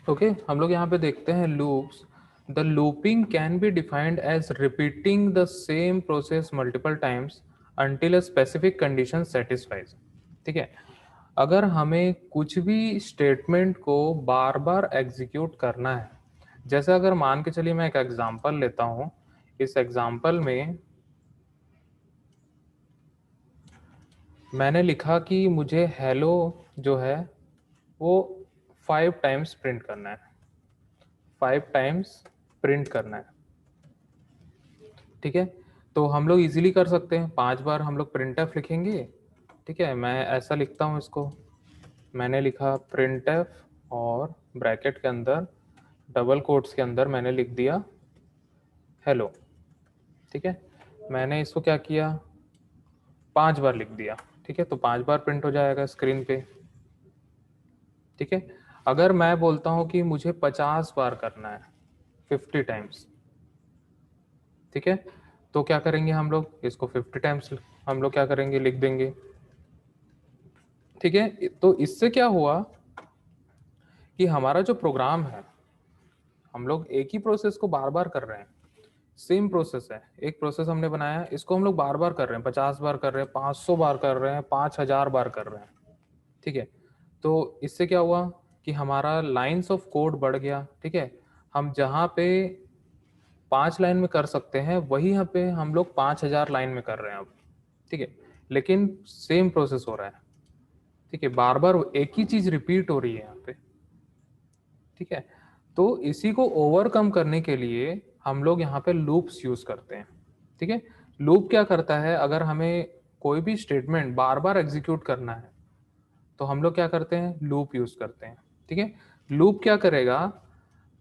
Okay हम लोग यहाँ पे देखते हैं loops. The looping can be defined as repeating the same process multiple times until a specific condition satisfies. ठीक है, अगर हमें कुछ भी स्टेटमेंट को बार बार एग्जीक्यूट करना है, जैसे अगर मान के चलिए मैं एक एग्जांपल लेता हूँ। इस एग्जांपल में मैंने लिखा कि मुझे हेलो जो है वो 5 टाइम्स प्रिंट करना है, 5 टाइम्स प्रिंट करना है। ठीक है, तो हम लोग इजीली कर सकते हैं, 5 बार हम लोग printf लिखेंगे। ठीक है, मैं ऐसा लिखता हूँ इसको, मैंने लिखा printf और ब्रैकेट के अंदर डबल कोट्स के अंदर मैंने लिख दिया हेलो। ठीक है, मैंने इसको क्या किया, 5 बार लिख दिया। ठीक है, तो 5 बार प्रिंट हो जाएगा स्क्रीन पे। ठीक है, अगर मैं बोलता हूँ कि मुझे 50 बार करना है, 50 टाइम्स। ठीक है, तो क्या करेंगे हम लोग, इसको 50 टाइम्स हम लोग क्या करेंगे, लिख देंगे। ठीक है, तो इससे क्या हुआ कि हमारा जो प्रोग्राम है, हम लोग एक ही प्रोसेस को बार बार कर रहे हैं। सेम प्रोसेस है, एक प्रोसेस हमने बनाया है, इसको हम लोग बार बार कर रहे हैं, 50 बार कर रहे हैं, 500 बार कर रहे हैं, 5000 बार कर रहे हैं। ठीक है, तो इससे क्या हुआ कि हमारा लाइंस ऑफ कोड बढ़ गया। ठीक है, हम जहाँ पे 5 लाइन में कर सकते हैं वही यहाँ पे हम लोग 5000 लाइन में कर रहे हैं अब। ठीक है, लेकिन सेम प्रोसेस हो रहा है। ठीक है, बार बार एक ही चीज रिपीट हो रही है यहाँ पे। ठीक है, तो इसी को ओवरकम करने के लिए हम लोग यहाँ पे लूप्स यूज करते हैं। ठीक है, लूप क्या करता है, अगर हमें कोई भी स्टेटमेंट बार बार एग्जीक्यूट करना है तो हम लोग क्या करते हैं, लूप यूज करते हैं। ठीक है, लूप क्या करेगा,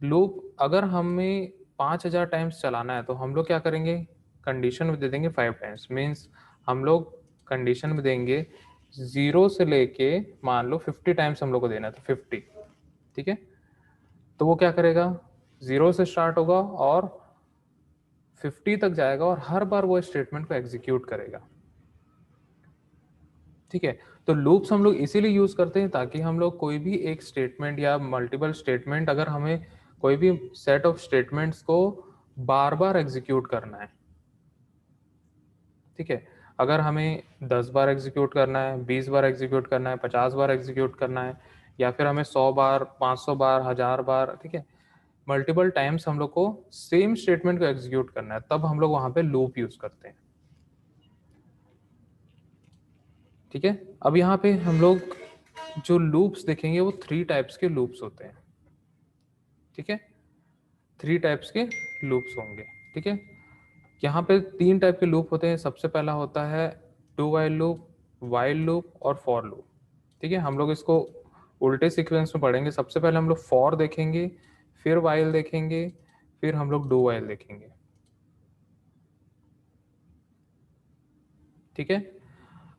लूप अगर हमें 5000 टाइम्स चलाना है तो हम लोग क्या करेंगे, कंडीशन में दे देंगे 5 टाइम्स। मीन्स हम लोग कंडीशन में देंगे 0 से लेके मान लो 50 टाइम्स हम लोग को देना है, तो 50। ठीक है, तो वो क्या करेगा, 0 से स्टार्ट होगा और 50 तक जाएगा और हर बार वो स्टेटमेंट को एग्जीक्यूट करेगा। ठीक है, तो लूप्स हम लोग इसीलिए यूज करते हैं ताकि हम लोग कोई भी एक स्टेटमेंट या मल्टीपल स्टेटमेंट, अगर हमें कोई भी सेट ऑफ स्टेटमेंट्स को बार बार एग्जीक्यूट करना है। ठीक है, अगर हमें 10 बार एग्जीक्यूट करना है, 20 बार एग्जीक्यूट करना है, 50 बार एग्जीक्यूट करना है, या फिर हमें 100 बार, 500 बार, 1000 बार, ठीक है, मल्टीपल टाइम्स हम लोग को सेम स्टेटमेंट को एग्जीक्यूट करना है, तब हम लोग वहां पे लूप यूज करते हैं। ठीक है, अब यहाँ पे हम लोग जो लूप्स देखेंगे वो 3 टाइप्स के लूप्स होते हैं। ठीक है, 3 टाइप्स के लूप्स होंगे। ठीक है, यहाँ पे 3 टाइप के लूप होते हैं। सबसे पहला होता है do while loop, while loop और फॉर लूप। ठीक है, हम लोग इसको उल्टे सीक्वेंस में पढ़ेंगे। सबसे पहले हम लोग फॉर देखेंगे, फिर वाइल देखेंगे, फिर हम लोग डू वाइल देखेंगे। ठीक है,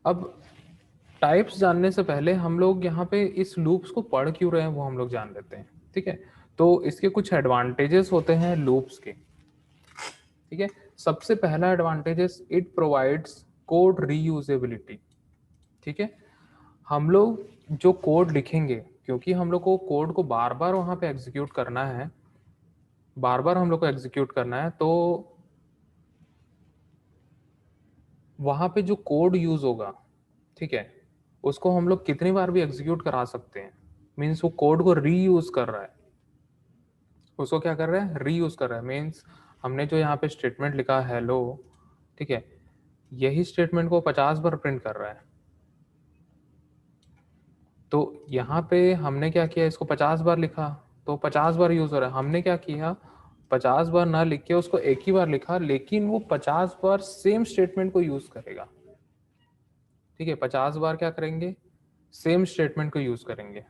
अब टाइप्स जानने से पहले हम लोग यहाँ पे इस लूप्स को पढ़ क्यों रहे हैं वो हम लोग जान लेते हैं। ठीक है, तो इसके कुछ एडवांटेजेस होते हैं लूप्स के। ठीक है, सबसे पहला advantages, it provides code reusability. ठीक है, हम लोग जो कोड लिखेंगे, क्योंकि हम लोग को कोड को बार बार वहां पे एग्जीक्यूट करना है, बार बार हम लोग को एग्जीक्यूट करना है, तो वहां पे जो कोड यूज होगा, ठीक है, उसको हम लोग कितनी बार भी एग्जीक्यूट करा सकते हैं। मीन्स वो कोड को रीयूज कर रहा है, उसको क्या कर रहा है, रीयूज कर रहा है। मीन्स हमने जो यहाँ पे स्टेटमेंट लिखा हेलो, ठीक है, यही स्टेटमेंट को 50 बार प्रिंट कर रहा है। तो यहाँ पे हमने क्या किया, इसको 50 बार लिखा तो 50 बार यूज हो रहा है। हमने क्या किया, 50 बार ना लिख के उसको एक ही बार लिखा, लेकिन वो 50 बार सेम स्टेटमेंट को यूज करेगा। ठीक है, 50 बार क्या करेंगे, सेम स्टेटमेंट को यूज करेंगे।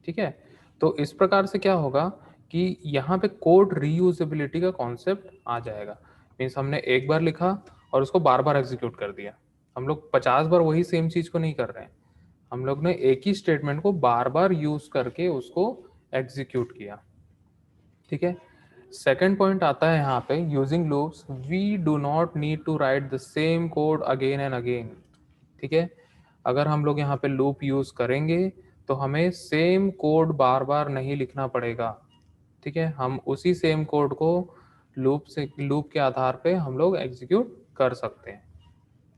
ठीक है, तो इस प्रकार से क्या होगा कि यहाँ पे कोड रीयूजेबिलिटी का कॉन्सेप्ट आ जाएगा। मीन्स हमने एक बार लिखा और उसको बार बार एग्जीक्यूट कर दिया। हम लोग 50 बार वही सेम चीज को नहीं कर रहे हैं, हम लोग ने एक ही स्टेटमेंट को बार बार यूज करके उसको एग्जीक्यूट किया। ठीक है, सेकेंड पॉइंट आता है यहाँ पे, using loops we do not need to write the same code again and again. ठीक है, अगर हम लोग यहाँ पे लूप यूज करेंगे तो हमें सेम कोड बार बार नहीं लिखना पड़ेगा, ठीक है। हम उसी सेम कोड को लूप के आधार पे हम लोग एग्जीक्यूट कर सकते हैं,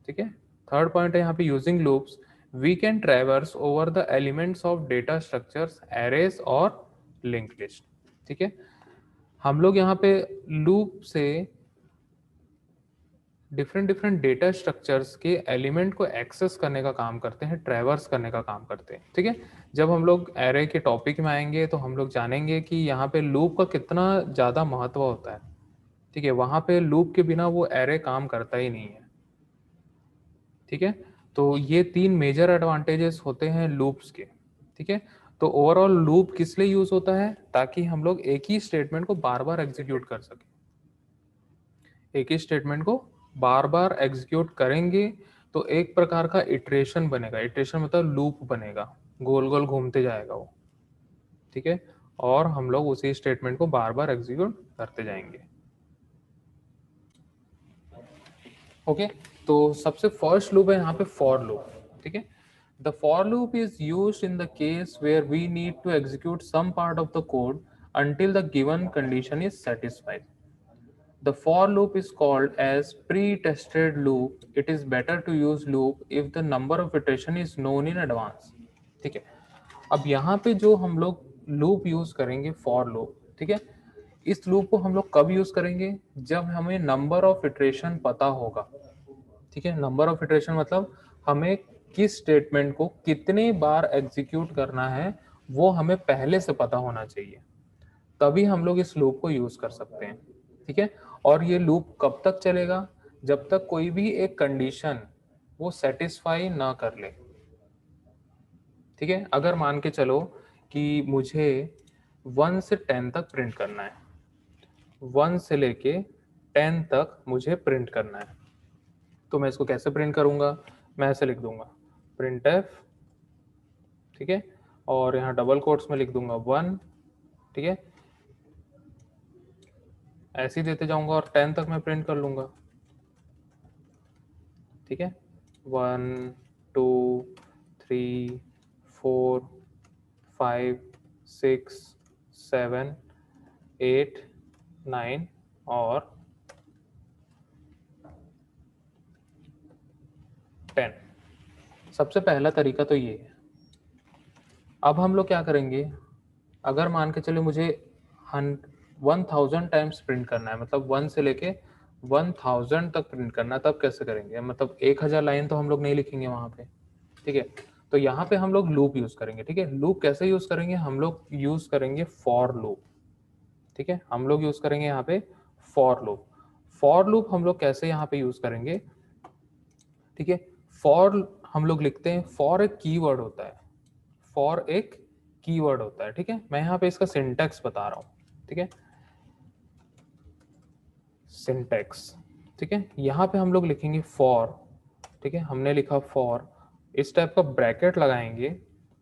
ठीक है। थर्ड पॉइंट है यहाँ पे using loops we can traverse over the elements of data structures, arrays और लिंक लिस्ट, ठीक है। हम लोग यहाँ पे लूप से डिफरेंट डिफरेंट डेटा स्ट्रक्चर्स के एलिमेंट को एक्सेस करने का काम करते हैं, ट्रैवर्स करने का काम करते हैं, ठीक है। जब हम लोग एरे के टॉपिक में आएंगे तो हम लोग जानेंगे कि यहाँ पे लूप का कितना ज़्यादा महत्व होता है, ठीक है। वहाँ पे लूप के बिना वो एरे काम करता ही नहीं है, ठीक है। तो ये 3 मेजर एडवांटेजेस होते हैं लूप्स के, ठीक है। तो ओवरऑल लूप किस लिए यूज होता है? ताकि हम लोग एक ही स्टेटमेंट को बार बार एग्जीक्यूट कर सकें। एक ही स्टेटमेंट को बार बार एग्जीक्यूट करेंगे तो एक प्रकार का इटरेशन बनेगा। इटरेशन मतलब लूप बनेगा, गोल गोल घूमते जाएगा वो, ठीक है। और हम लोग उसी स्टेटमेंट को बार बार एग्जीक्यूट करते जाएंगे, ओके। तो सबसे फर्स्ट लूप है यहाँ पे फॉर लूप, ठीक है। The for loop is used in the case where we need to execute some part of the code until the given condition is satisfied. The for loop is called as pre-tested loop. It is better to use loop if the number of iteration is known in advance. ठीक है। अब यहाँ पे जो हम लोग loop use करेंगे for loop, ठीक है, इस लूप को हम लोग कब यूज करेंगे? जब हमें नंबर ऑफ इटरेशन पता होगा, ठीक है। नंबर ऑफ इटरेशन मतलब हमें किस स्टेटमेंट को कितने बार एग्जीक्यूट करना है वो हमें पहले से पता होना चाहिए, तभी हम लोग इस लूप को यूज कर सकते हैं, ठीक है। और ये लूप कब तक चलेगा? जब तक कोई भी एक कंडीशन वो सेटिस्फाई ना कर ले, ठीक है। अगर मान के चलो कि मुझे 1 से 10 तक प्रिंट करना है, 1 से लेके 10 तक मुझे प्रिंट करना है, तो मैं इसको कैसे प्रिंट करूंगा? मैं ऐसे लिख दूंगा प्रिंट एफ, ठीक है, और यहाँ डबल कोट्स में लिख दूंगा 1, ठीक है। ऐसे ही देते जाऊंगा और 10 तक मैं प्रिंट कर लूंगा, ठीक है। 1 2 3 4 5 6 7 8 9 और 10। सबसे पहला तरीका तो ये है। अब हम लोग क्या करेंगे? अगर मान के चले मुझे 1000 टाइम्स प्रिंट करना है, मतलब 1 से लेके 1000 तक प्रिंट करना है, तब कैसे करेंगे? मतलब 1000 लाइन तो हम लोग नहीं लिखेंगे वहां पे, ठीक है। तो यहाँ पे हम लोग लूप यूज करेंगे, ठीक है। लूप कैसे यूज करेंगे? हम लोग यूज करेंगे फॉर लूप, ठीक है। हम लोग यूज करेंगे यहाँ पे फॉर लूप। फॉर लूप हम लोग कैसे यहाँ पे यूज करेंगे, ठीक है। फॉर हम लोग लिखते हैं, फॉर एक कीवर्ड होता है, फॉर एक कीवर्ड होता है, ठीक है। मैं यहाँ पे इसका सिंटैक्स बता रहा हूँ, ठीक है। सिंटैक्स, ठीक है। यहाँ पे हम लोग लिखेंगे फॉर, ठीक है। हमने लिखा फॉर, इस टाइप का ब्रैकेट लगाएंगे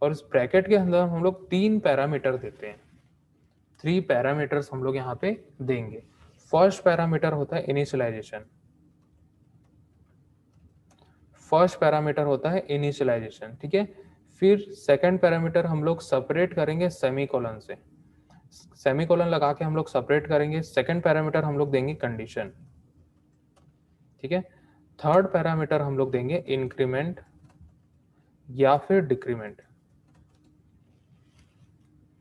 और इस ब्रैकेट के अंदर हम लोग 3 पैरामीटर देते हैं। 3 पैरामीटर्स हम लोग यहाँ पे देंगे। फर्स्ट पैरामीटर होता है इनिशियलाइजेशन, फर्स्ट पैरामीटर होता है इनिशियलाइजेशन, ठीक है। फिर सेकंड पैरामीटर हम लोग सेपरेट करेंगे सेमीकोलन से, सेमीकोलन लगा के हम लोग सेपरेट करेंगे। सेकंड पैरामीटर हम लोग देंगे कंडीशन, ठीक है। थर्ड पैरामीटर हम लोग देंगे इंक्रीमेंट या फिर डिक्रीमेंट,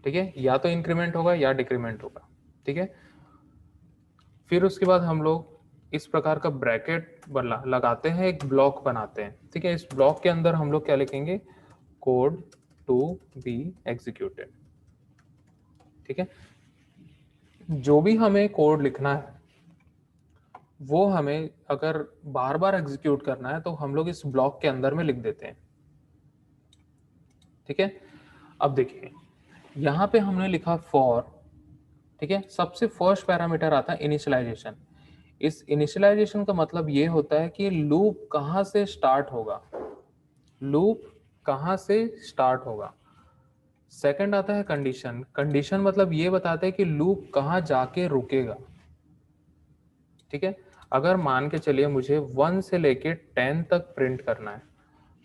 ठीक है। या तो इंक्रीमेंट होगा या डिक्रीमेंट होगा, ठीक है। फिर उसके बाद हम लोग इस प्रकार का ब्रैकेट लगाते हैं, एक ब्लॉक बनाते हैं, ठीक है। इस ब्लॉक के अंदर हम लोग क्या लिखेंगे? कोड टू बी एग्जीक्यूटेड, ठीक है। जो भी हमें कोड लिखना है वो हमें अगर बार बार एग्जीक्यूट करना है तो हम लोग इस ब्लॉक के अंदर में लिख देते हैं, ठीक है। अब देखिए यहाँ पे हमने लिखा फॉर, ठीक है। सबसे फर्स्ट पैरामीटर आता है इनिशियलाइजेशन। इस इनिशियलाइजेशन का मतलब ये होता है कि लूप कहाँ से स्टार्ट होगा, लूप कहाँ से स्टार्ट होगा। सेकंड आता है कंडीशन, कंडीशन मतलब ये बताता है कि लूप कहाँ जाके रुकेगा, ठीक है। अगर मान के चलिए मुझे 1 से लेके 10 तक प्रिंट करना है,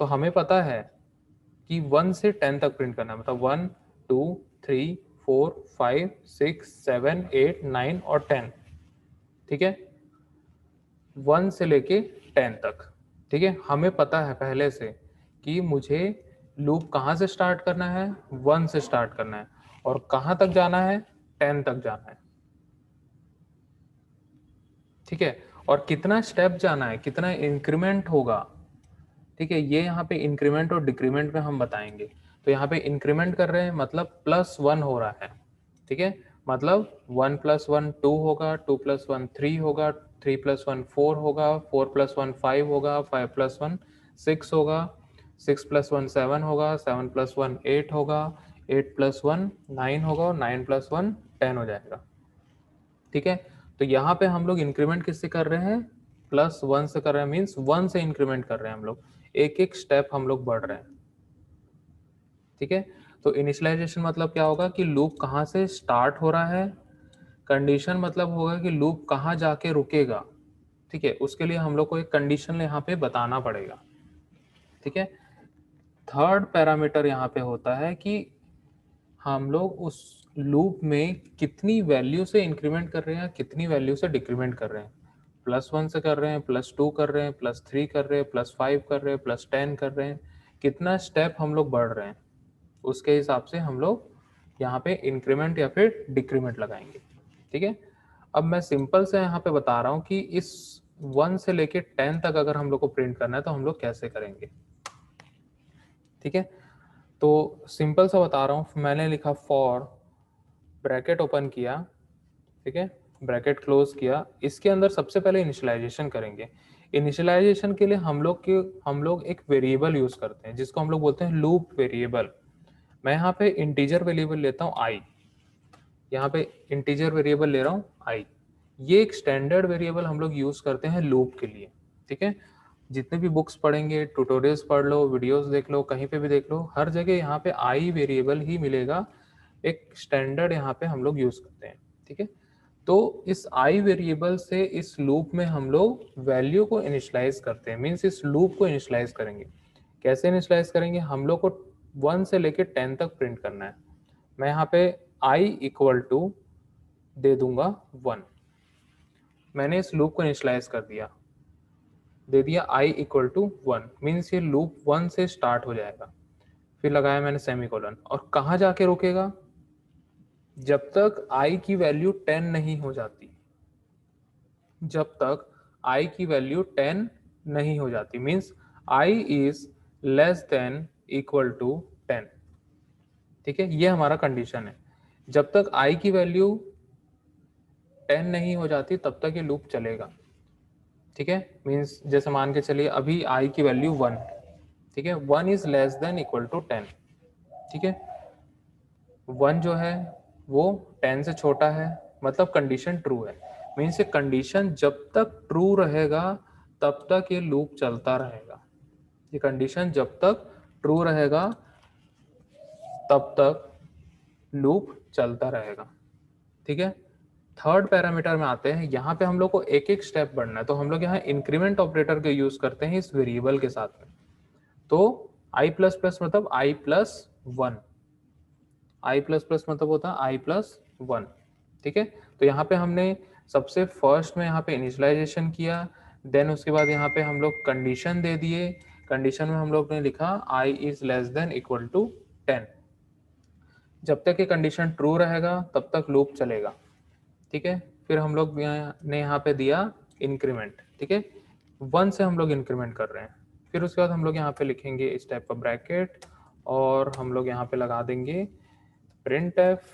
तो हमें पता है कि 1 से 10 तक प्रिंट करना है, मतलब 1 2 3 4 5 6 7 8 9 और 10। ठीक है, 1 से लेके 10 तक। ठीक है, हमें पता है पहले से कि मुझे लूप कहाँ से स्टार्ट करना है, 1 से स्टार्ट करना है, और कहाँ तक जाना है, 10 तक जाना है। ठीक है, और कितना स्टेप जाना है, कितना इंक्रीमेंट होगा। ठीक है, ये यहाँ पे इंक्रीमेंट और डिक्रीमेंट में हम बताएंगे। तो यहाँ पे इंक्रीमेंट कर रहे हैं मतलब +1 हो रहा है। ठीक है, मतलब 1 + 1 2 होगा, 2 + 1 3 होगा, 3 + 1 4 होगा, 4 + 1 5 होगा, 5 + 1 6 होगा, 6 + 1 7 होगा, 7 + 1 8 होगा, 8 + 1 9 होगा, और 9 + 1 10 हो जाएगा। ठीक है, तो यहाँ पे हम लोग इंक्रीमेंट किससे कर रहे हैं, +1 से कर रहे हैं, मीन्स 1 से इंक्रीमेंट कर रहे हैं हम लोग, एक एक स्टेप हम लोग बढ़ रहे हैं। ठीक है, तो इनिशियलाइजेशन मतलब क्या होगा कि लूप कहाँ से स्टार्ट हो रहा है, कंडीशन मतलब होगा कि लूप कहाँ जाके रुकेगा। ठीक है, उसके लिए हम लोग को एक कंडीशन यहाँ पे बताना पड़ेगा। ठीक है, थर्ड पैरामीटर यहाँ पे होता है कि हम लोग उस लूप में कितनी वैल्यू से इंक्रीमेंट कर रहे हैं, कितनी वैल्यू से डिक्रीमेंट कर रहे हैं। +1 से कर रहे हैं, +2 कर रहे हैं, +3 कर रहे हैं, +5 कर रहे हैं, +10 कर रहे हैं, कितना स्टेप हम लोग बढ़ रहे हैं, उसके हिसाब से हम लोग यहाँ पे इंक्रीमेंट या फिर डिक्रीमेंट लगाएंगे। ठीक है, अब मैं सिंपल से यहाँ पे बता रहा हूँ कि इस 1 से लेके 10 तक अगर हम लोग को प्रिंट करना है तो हम लोग कैसे करेंगे। ठीक है, तो सिंपल सा बता रहा हूँ, मैंने लिखा फॉर, ब्रैकेट ओपन किया, ठीक है, ब्रैकेट क्लोज किया, इसके अंदर सबसे पहले इनिशियलाइजेशन करेंगे। इनिशियलाइजेशन के लिए हम लोग एक वेरिएबल यूज करते हैं जिसको हम लोग बोलते हैं लूप वेरिएबल। मैं यहाँ पे इंटीजर वेरिएबल लेता हूँ आई, यहाँ पे इंटीजर वेरिएबल ले रहा हूँ आई। ये एक स्टैंडर्ड वेरिएबल हम लोग यूज करते हैं लूप के लिए। ठीक है, जितने भी बुक्स पढ़ेंगे, ट्यूटोरियल्स पढ़ लो, वीडियोस देख लो, कहीं पे भी देख लो, हर जगह यहाँ पे आई वेरिएबल ही मिलेगा, एक स्टैंडर्ड यहाँ पे हम लोग यूज करते हैं। ठीक है, तो इस आई वेरिएबल से इस लूप में हम लोग वैल्यू को इनिशियलाइज करते हैं, मीन्स इस लूप को इनिशियलाइज करेंगे। कैसे इनिशियलाइज करेंगे, हम लोग को 1 से लेके 10 तक प्रिंट करना है। मैं यहाँ पे आई इक्वल टू दे दूंगा 1, मैंने इस लूप को इनिशियलाइज कर दिया, दे दिया आई इक्वल टू 1, मीन्स ये लूप 1 से स्टार्ट हो जाएगा। फिर लगाया मैंने सेमीकोलन, और कहाँ जाके रुकेगा, जब तक आई की वैल्यू 10 नहीं हो जाती, जब तक आई की वैल्यू 10 नहीं हो जाती, means i is less than equal to 10। ठीक है, ये हमारा कंडीशन है। जब तक आई की वैल्यू 10 नहीं हो जाती तब तक ये लूप चलेगा। ठीक है, मीन्स जैसे मान के चलिए अभी आई की वैल्यू 1, ठीक है, 1 is less than equal to 10। ठीक है, 1 जो है वो 10 से छोटा है, मतलब कंडीशन ट्रू है। मीन्स ये कंडीशन जब तक ट्रू रहेगा तब तक ये लूप चलता रहेगा। ये कंडीशन जब तक ट्रू रहेगा तब तक लूप चलता रहेगा। ठीक है, थर्ड पैरामीटर में आते हैं, यहाँ पे हम लोग को एक एक स्टेप बढ़ना है, तो हम लोग यहाँ इंक्रीमेंट ऑपरेटर का यूज करते हैं इस वेरिएबल के साथ में। तो आई प्लस प्लस मतलब आई प्लस 1, आई प्लस प्लस मतलब होता है आई प्लस 1। ठीक है, तो यहाँ पे हमने सबसे फर्स्ट में यहाँ पे इनिशियलाइजेशन किया, देन उसके बाद यहाँ पे हम लोग कंडीशन दे दिए, कंडीशन में हम लोग ने लिखा I is less than equal to 10। जब तक ये कंडीशन ट्रू रहेगा तब तक लूप चलेगा। ठीक है, फिर हम लोग ने यहाँ पे दिया इंक्रीमेंट। ठीक है, 1 से हम लोग इंक्रीमेंट कर रहे हैं। फिर उसके बाद हम लोग यहाँ पे लिखेंगे इस टाइप का ब्रैकेट, और हम लोग यहाँ पे लगा देंगे प्रिंट एफ।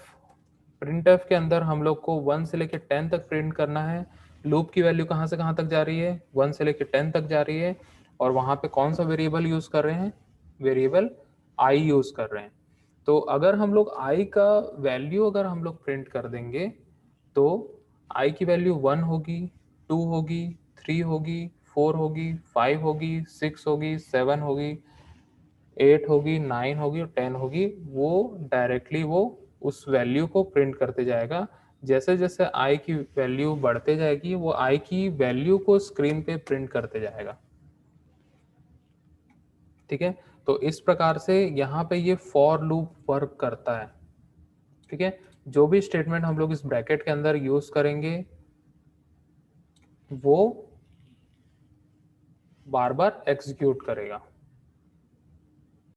प्रिंट एफ के अंदर हम लोग को 1 से लेकर 10 तक प्रिंट करना है। लूप की वैल्यू कहाँ से कहाँ तक जा रही है, 1 से लेकर 10 तक जा रही है, और वहाँ पे कौन सा वेरिएबल यूज कर रहे हैं, वेरिएबल आई यूज कर रहे हैं। तो अगर हम लोग आई का वैल्यू अगर हम लोग प्रिंट कर देंगे तो आई की वैल्यू 1 होगी, 2 होगी, 3 होगी, 4 होगी, 5 होगी, 6 होगी, 7 होगी, 8 होगी, 9 होगी और 10 होगी। वो डायरेक्टली वो उस वैल्यू को प्रिंट करते जाएगा। जैसे जैसे आई की वैल्यू बढ़ते जाएगी वो आई की वैल्यू को स्क्रीन पे प्रिंट करते जाएगा। ठीक है। तो इस प्रकार से यहाँ पे ये फॉर लूप वर्क करता है, ठीक है। जो भी स्टेटमेंट हम लोग इस ब्रैकेट के अंदर यूज करेंगे वो बार बार एग्जीक्यूट करेगा।